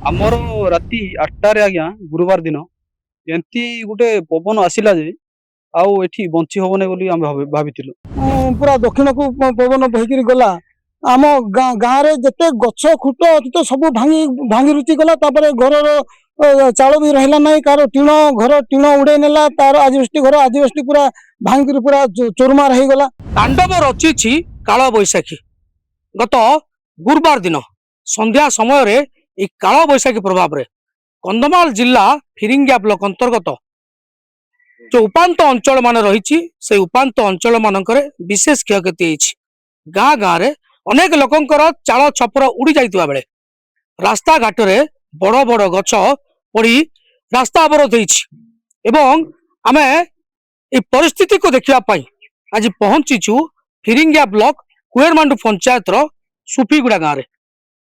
ଆମର ରାତି 8ଟାରେ ଆଜ୍ଞା ଗୁରୁବାର ଦିନ ଏମିତି ଗୋଟେ ପବନ ଆସିଲା ଯେ ଆଉ ଏଠି ବଞ୍ଚି ହବନି ବୋଲି ଆମେ ଭାବିଥିଲୁ। ପୁରା ଦକ୍ଷିଣକୁ ପବନ ବହିକିରି ଗଲା। ଆମ ଗାଁରେ ଯେତେ ଗଛ ଖୁଟ ଅଛି ତ ସବୁ ଭାଙ୍ଗି ରୁଚି ଗଲା। ତାପରେ ଘରର ଚାଳ ବି ରହିଲା ନାହିଁ। କାହାର ଟିଣ ଘର ଟିଣ ଉଡେଇ ନେଲା। ତାର ଆଜବେଷ୍ଟି ଘର ଆଜବେଷ୍ଟି ପୁରା ଭାଙ୍ଗିକିରି ପୁରା ଚୁରମାର ହେଇଗଲା। ତାଣ୍ଡବ ରଚିଛି କାଳ ବୈଶାଖୀ। ଗତ ଗୁରୁବାର ଦିନ ସନ୍ଧ୍ୟା ସମୟରେ এই কাଳ বৈশাখী প্রভাবে কন্ধমাল জেলা ফিরিঙ্গিয়া ব্লক অন্তর্গত যে উপান্ত অঞ্চল মানে রয়েছে সেই উপান্ত অঞ্চল মানকরে বিশেষ ক্ষয়ক্ষতি হয়েছে। গাঁ গাঁরে অনেক লোকঙ্কর চাল ছপর উড়ি যাইতিবা বেলে রাস্তা ঘাটরে বড় বড় গছ পড়ি রাস্তা অবরোধ হয়েছে এবং আমি এই পরিস্থিতি দেখা পাই আজ পৌঁছিছু ফিরিঙ্গিয়া ব্লক কুয়েরমান্ডু পঞ্চায়েতৰ সুফিগুড়া গাঁরে।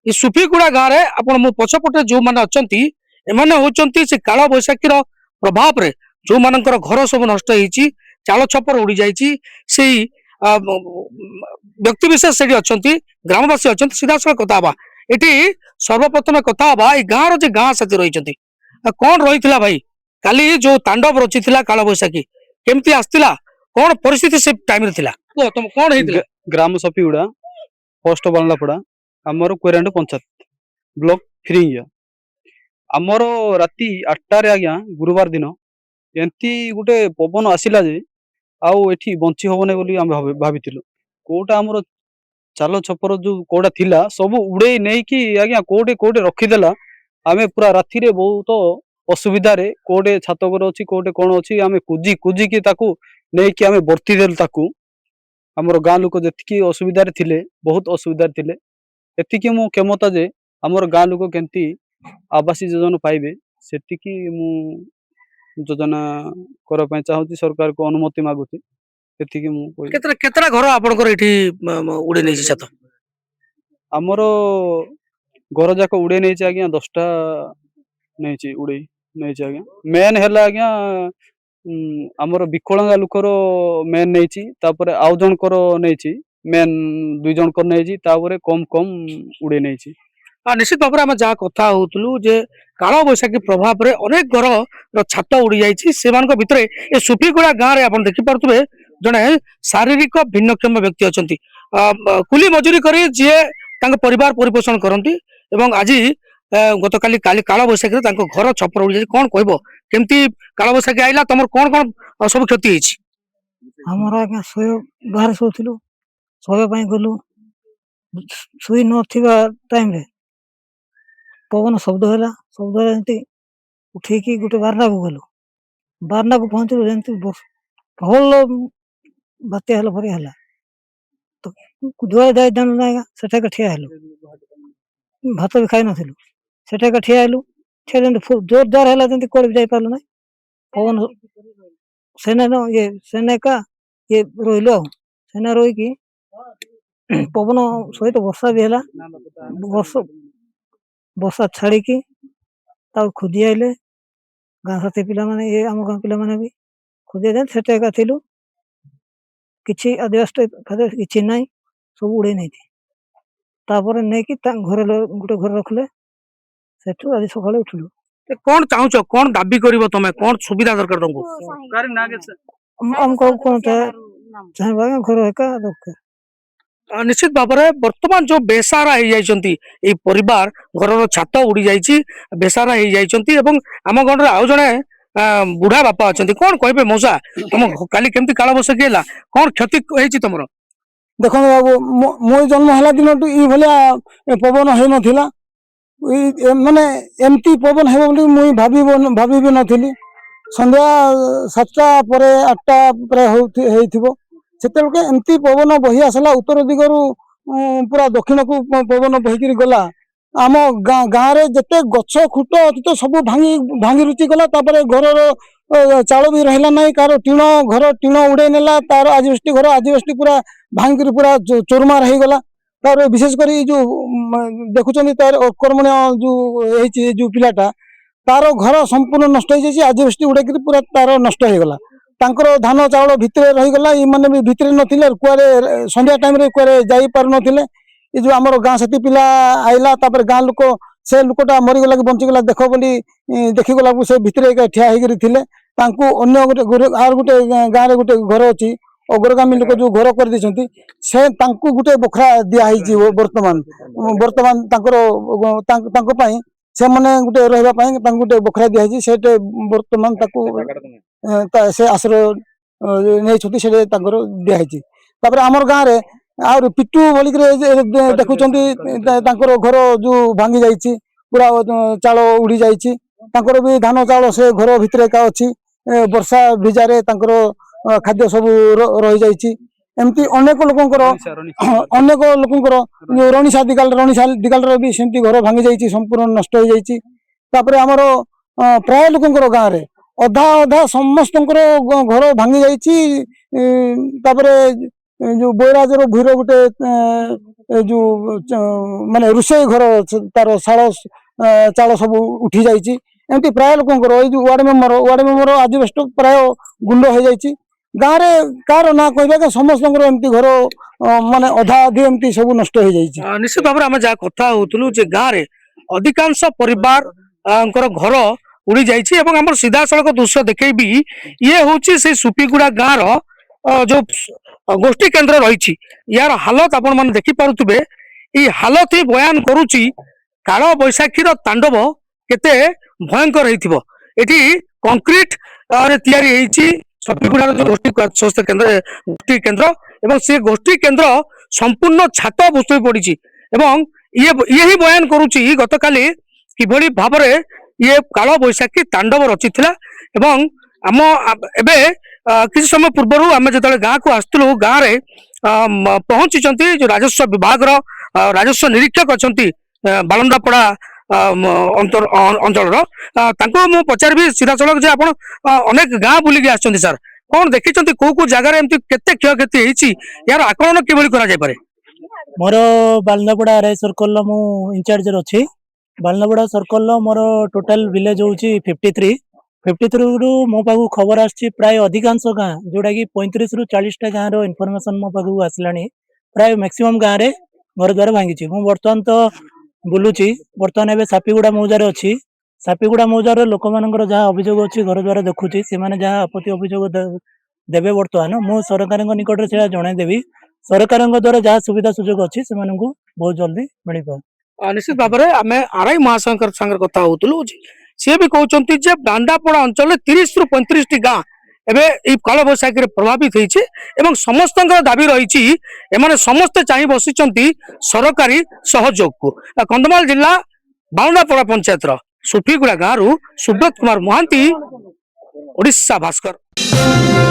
এই সুফিଗୁଡ଼ା ଗାଁରେ ଆପଣ ମୋ ପଛପଟେ ଯୋଉମାନେ ଅଛନ୍ତି ଏମାନେ ହଉଛନ୍ତି ସେ କାଳ ବୈଶାଖୀର ପ୍ରଭାବରେ ଯୋଉମାନଙ୍କର ଘର ସବୁ ନଷ୍ଟ ହେଇଛି, ଚାଳ ଛପର ଉଡି ଯାଇଛି, ସେଇ ବ୍ୟକ୍ତି ବିଶେଷ ସେଠି ଅଛନ୍ତି, ଗ୍ରାମବାସୀ ଅଛନ୍ତି। ସିଧାସଳଖ କଥା ହବା ଏଠି। ସର୍ବପ୍ରଥମେ କଥା ହବା ଏଇ ଗାଁର ଯେ ଗାଁ ସାଥୀ ରହିଛନ୍ତି। କଣ ରହିଥିଲା ଭାଇ କାଲି ଯୋଉ ତାଣ୍ଡବ ରଚିଥିଲା କାଳ ବୈଶାଖୀ, କେମିତି ଆସିଥିଲା, କଣ ପରିସ୍ଥିତି ସେ ଟାଇମରେ ଥିଲା, କୁହ ତମ କଣ ହେଇଥିଲା? ଗ୍ରାମ ସଫିଗୁଡ଼ା ପୋଷ୍ଟ ବାଲନାପଡ଼ା ଆମର କୋଇରାଣ୍ଡ ପଞ୍ଚାୟତ ବ୍ଲକ ଫିରିଙ୍ଗିଆ। ଆମର ରାତି 8ଟାରେ ଆଜ୍ଞା ଗୁରୁବାର ଦିନ ଏମିତି ଗୋଟେ ପବନ ଆସିଲା ଯେ ଆଉ ଏଠି ବଞ୍ଚି ହବନି ବୋଲି ଆମେ ଭାବିଥିଲୁ। କୋଉଟା ଆମର ଚାଲ ଛପର ଯୋଉ କୋଉଟା ଥିଲା ସବୁ ଉଡେଇ ନେଇକି ଆଜ୍ଞା କୋଉଠି ରଖିଦେଲା। ଆମେ ପୁରା ରାତିରେ ବହୁତ ଅସୁବିଧାରେ କୋଉଟେ ଛାତ ଘର ଅଛି କୋଉଟେ କଣ ଅଛି ଆମେ କୁଜିକି ତାକୁ ନେଇକି ଆମେ ବର୍ତ୍ତି ଦେଲୁ ତାକୁ। ଆମର ଗାଁ ଲୋକ ଯେତିକି ଅସୁବିଧାରେ ଥିଲେ ବହୁତ ଅସୁବିଧାରେ ଥିଲେ। ଏତିକି ମୁଁ କ୍ଷମତା ଯେ ଆମର ଗାଁ ଲୋକ କେମିତି ଆବାସୀ ଯୋଜନା ପାଇବେ ସେତିକି ମୁଁ ଯୋଜନା କରିବା ପାଇଁ ଚାହୁଁଛି, ସରକାରକୁ ଅନୁମତି ମାଗୁଛି। ଏତିକି ମୁଁ କହିବି। କେତେଟା ଘର ଆପଣଙ୍କର ଏଠି ଉଡେଇ ନେଇଛି ଛାତ? ଆମର ଘର ଯାକ ଉଡେଇ ନେଇଛି ଆଜ୍ଞା 10ଟା ନେଇଛି ଉଡେଇ ନେଇଛି ଆଜ୍ଞା। ମେନ୍ ହେଲା ଆଜ୍ଞା ଆମର ବିକଳାଙ୍ଗା ଲୋକର ମେନ୍ ନେଇଛି, ତାପରେ ଆଉ ଜଣଙ୍କର ନେଇଛି, ମେନ୍ 2 ଜଣଙ୍କର ନେଇଛି, ତାପରେ କମ ଉଡେଇ ନେଇଛି। ନିଶ୍ଚିତ ଭାବରେ ଆମେ ଯାହା କଥା ହଉଥିଲୁ ଯେ କାଳ ବୈଶାଖୀ ପ୍ରଭାବରେ ଅନେକ ଘରର ଛାତ ଉଡି ଯାଇଛି। ସେମାନଙ୍କ ଭିତରେ ଏ ସୁଫିଗୁଡ଼ା ଗାଁରେ ଆପଣ ଦେଖିପାରୁଥିବେ ଜଣେ ଶାରୀରିକ ଭିନ୍ନକ୍ଷମ ବ୍ୟକ୍ତି ଅଛନ୍ତି। କୁଲି ମଜୁରୀ କରି ଯିଏ ତାଙ୍କ ପରିବାର ପରିପୋଷଣ କରନ୍ତି ଏବଂ ଆଜି ଗତକାଲି କାଳ ବୈଶାଖୀରେ ତାଙ୍କ ଘର ଛପର ଉଡି ଯାଇଛି। କଣ କହିବ କେମିତି କାଳ ବୈଶାଖୀ ଆଇଲା, ତମର କଣ କଣ ସବୁ କ୍ଷତି ହେଇଛି? ଆମର ଆଜ୍ଞା ବାହାରେ ଶୋଉଥିଲୁ, ଶୋଇବା ପାଇଁ ଗଲୁ। ଶୋଇ ନଥିବା ଟାଇମରେ ପବନ ଶବ୍ଦ ହେଲା। ଶବ୍ଦ ଯେମିତି ଉଠେଇକି ଗୋଟେ ବାରଣ୍ଡାକୁ ଗଲୁ। ବାରଣ୍ଡାକୁ ପହଞ୍ଚିଲୁ ଯେମିତି ଭଲ ବାତ୍ୟା ହେଲା ଭରି ହେଲା। ତ ଯୁଆଡେ ଯାଇଥାନ୍ତୁ ନା ଆଜ୍ଞା ସେଠାକେ ଠିଆ ହେଲୁ। ଭାତ ବି ଖାଇ ନଥିଲୁ, ସେଠାକେ ଠିଆ ହେଲୁ। ଠିଆ ଯେମିତି ଜୋରଦାର ହେଲା ଯେମିତି କୁଆଡେ ବି ଯାଇପାରିଲୁ ନାହିଁ। ପବନ ସେନେକା ଇଏ ରହିଲୁ ଆଉ। ସେନା ରହିକି ପବନ ସହିତ ବର୍ଷା ବି ହେଲା। ବର୍ଷା ଛାଡିକି ତାକୁ ଖୋଜି ଆଇଲେ ଗାଁ ସାଥୀ ପିଲାମାନେ, ଆମ ଗାଁ ପିଲାମାନେ ବି ଖୋଜି ଆଇଲେ। ସେଟା ଏକା ଥିଲୁ, କିଛି ଆଜବେଷ୍ଟ କିଛି ନାହିଁ, ସବୁ ଉଡେଇ ନେଇଛି। ତାପରେ ନେଇକି ଗୋଟେ ଘରେ ରଖିଲେ। ସେଠୁ ଆଜି ସକାଳେ ଉଠିଲୁ। କଣ ଚାହୁଁଛ, କଣ ଦାବି କରିବ ତମେ, କଣ ସୁବିଧା ଦରକାର ତମକୁ? ଆମକୁ କଣ ଚାହିଁବା ଘର ଏକା ଦରକାର। ନିଶ୍ଚିତ ଭାବରେ ବର୍ତ୍ତମାନ ଯୋଉ ବେସାରା ହେଇଯାଇଛନ୍ତି ଏଇ ପରିବାର, ଘରର ଛାତ ଉଡି ଯାଇଛି, ବେସାରା ହେଇଯାଇଛନ୍ତି ଏବଂ ଆମ ଗଣରେ ଆଉ ଜଣେ ବୁଢା ବାପା ଅଛନ୍ତି। କଣ କହିବେ ମଉସା, ତମ କାଲି କେମିତି କାଳ ବୈଶାଖୀ ହେଲା, କଣ କ୍ଷତି ହେଇଛି ତମର? ଦେଖନ୍ତୁ ବାବୁ, ମୁଁ ଜନ୍ମ ହେଲା ଦିନଠୁ ଏଇ ଭଳିଆ ପବନ ହେଇନଥିଲା। ମାନେ ଏମିତି ପବନ ହେବ ବୋଲି ମୁଁ ଭାବିବି ନଥିଲି। ସନ୍ଧ୍ୟା 7ଟା ପରେ 8ଟା ପ୍ରାୟ ହେଇଥିବ। ସେତେବେଳକୁ ଏମିତି ପବନ ବହି ଆସିଲା ଉତ୍ତର ଦିଗରୁ, ପୁରା ଦକ୍ଷିଣକୁ ପବନ ବହିକିରି ଗଲା। ଆମ ଗାଁରେ ଯେତେ ଗଛ ଖୁଟ ଅଛି ତ ସବୁ ଭାଙ୍ଗି ରୁଚି ଗଲା। ତାପରେ ଘରର ଚାଳ ବି ରହିଲା ନାହିଁ। କାହାର ଘର ଟିଣ ଉଡେଇ ନେଲା। ତାର ଆଜବେଷ୍ଟି ଘର ଆଜବେଷ୍ଟି ପୁରା ଭାଙ୍ଗିକିରି ପୁରା ଚୁରମାର ହେଇଗଲା। ତାପରେ ବିଶେଷ କରି ଯୋଉ ଦେଖୁଛନ୍ତି ତାର ଅକର୍ମଣୀୟ ଯୋଉ ହେଇଛି ଯୋଉ ପିଲାଟା, ତାର ଘର ସମ୍ପୂର୍ଣ୍ଣ ନଷ୍ଟ ହେଇଯାଇଛି। ଆଜବେଷ୍ଟି ଉଡେଇକିରି ପୁରା ତାର ନଷ୍ଟ ହେଇଗଲା। ତାଙ୍କର ଧାନ ଚାଉଳ ଭିତରେ ରହିଗଲା। ଏମାନେ ବି ଭିତରେ ନଥିଲେ, କୁଆଡେ ସନ୍ଧ୍ୟା ଟାଇମରେ କୁଆଡେ ଯାଇପାରୁନଥିଲେ। ଏ ଯୋଉ ଆମର ଗାଁ ସାଥୀ ପିଲା ଆଇଲା, ତାପରେ ଗାଁ ଲୋକ से लोकटा मरीगला कि बंचीगला देख बोली देखीगला से भितर ठिया होकर थे अन्य गोटे आर गोटे गाँव में गोटे घर अच्छी अग्रगामी लोक जो घर कर से गोटे बखरा दिखाई बर्तमान बर्तमान से मैंने गोटे रहा गोटे बखरा दिखाई से बर्तमान से आश्रय नहीं दिखाई आमर गाँव में आर पिटू बोलिक देखुं घर जो भांगी जाइए पूरा चाल उड़ी जाइए भी धान चाउल से घर भितर एका अच्छी वर्षा भिजारे खाद्य सब रही जाइए एमती अनेक लोकंर अनेक लोकंर जो रणीसा दिगाल भी सेमती घर भांगी जाइए संपूर्ण नष्ट हो जाइए आमर प्राय लोकंर गाँव में अधा अधा समस्त घर भांगी जाइए जो बैराजर भूर गोटे जो माने रुषेई घर तार शाल चाल सब उठी जाइए एमती प्राय लोकंर जो वार्ड मेंबर आजबेस्ट प्राय गुंड हो जाइए गाँव में कार ना कह समस्त एमती घर माने अधा अधी एमती सब नष्ट हो जाइए। निश्चित भाव आम जहाँ कथा होतलु जे गाँव में अधिकांश परिवार घर उड़ी जाइए एवं आम सीधा सड़क दृश्य देखी ये हूँ से सुपीगुड़ा गाँव जो गोष्ठी केन्द्र रही यार हालत आपण मैंने देखिपे ये हालत ही बयान करुच्ची काल बैशाखीर तांडव केते भयंकर होती कंक्रीट सुपीगुड़ा जो गोष्ठी स्वास्थ्य केन्द्र गोष्ठी केन्द्र एवं से गोष्ठी केन्द्र संपूर्ण छात भुसुई पड़ी एवं ये ही बयान करुच्ची गतकाली किभली भाव में ये काल बैशाखी तांडव रची एवं आम एबे किसी समय पूर्व आम जो गाँव को आसलु गाँव में पहुंची जो राजस्व विभाग राजस्व निरीक्षक अच्छा बालंदापड़ा अंचल पचारि सीधा सड़क जे आप अनेक गाँव बुलिक आसर कौन देखी कौ कौ जगार एमती केते क्षयक्षति यार आकलन किभली करा जाय पारे। मोर बालंदापड़ा आरआई सर्कल मु इंचार्ज अच्छी बालंदापड़ा सर्कल मोर टोटाल विलेज होची 53 रु मो पाखु खबर आछि प्राय अधिकांश गाँ जोड़ा कि 35 रु 40 टा गाँव रो इनफॉरमेशन मो पाखु आसलानी प्राय मैक्सिमम गाँव रे घर द्वार भांगी मु बर्तमान तो बुलुची बर्तमान एबे सापीगुड़ा मौजार अच्छी सापीगुड़ा मौजार लोक मानकर जहाँ अभियोग अच्छी घर द्वार देखुची से माने जहाँ आपत्ति अभियोग देबे बर्तमान मु सरकार निकट में से जनईदेवी सरकार द्वारा जहाँ सुविधा सुजोग अच्छी से बहुत जल्दी मिल पाए। निश्चित भाव में आम आरआई महाशय संगे कथा होतलु सी भी कहते जे बांदापड़ा अंचल 30 रु 35 टी गाँ एवं काल बैशाखी प्रभावित होती समस्त दाबी रही एमाने समस्ते चाह बसी सरकारी सहयोग को। कंधमाल जिला बालंदापड़ा पंचायत सुफीगुड़ा गाँव सुब्रत कुमार महांती ओडिशा भास्कर।